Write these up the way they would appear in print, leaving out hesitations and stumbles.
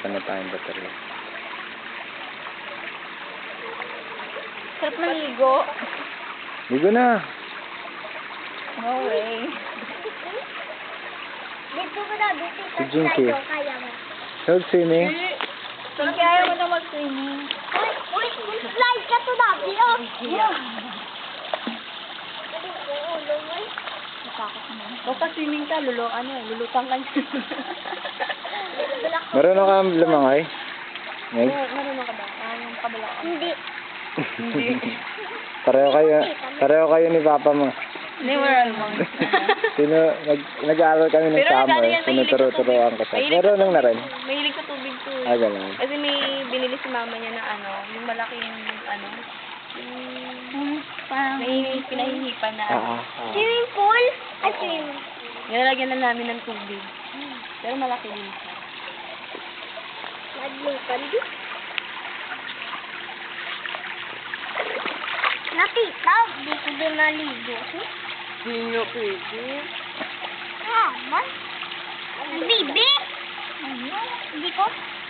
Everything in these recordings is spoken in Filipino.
naubusan na tayong baterya. Sarap maligo. Ligo na. No way. Dito ko na, dito Si Jinky. kaya mo. Dog swimming. Hindi ayaw mo na mag-swimming. Uy, slide ka to dati, oh. Yeah. Ulo mo, eh. Natakot mo. Huwag ka swimming ka, lulutang ka niya. Marunong ka lumangay? Meg? Marunong ka ba? Yung kabala ka. Hindi. Hindi. Pareho kayo ni Papa mo. Hindi mo alam. Sino, nag-aaral kami ng Pero summer. nag-aaral yan, mahilig sa Tinuturuan ko siya. Marunong na rin. Mahilig sa tubig to eh. Ah, ganun. Kasi may binili si mama niya na yung malaking Parang may pinahihipan na swimming pool? At swimming. Nilalagyan na namin ng tubig. Pero malaki din siya. Naglupan din. Natitaw, di ko din naligo. Hindi nyo pwede. Man. Bibi! Ano? Hindi ko.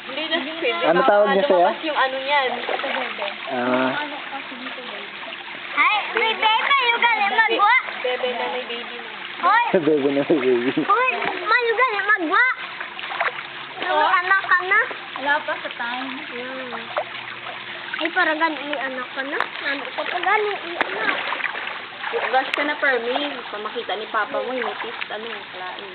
Hindi na pwede. Ano tawag niya sa'yo? Lumabas yung niyan. Ay, may bebe, yung galing magwa. Bebe na may baby na. Hoy! Bebe na si baby. Hoy! Mayo galing magwa. May anak ka na. Wala pa sa time. Ay, para galing may anak ka na. Ano ka pa galing may anak? Rush ka na per meal. Pamakita ni Papa mo, yung test, kalain.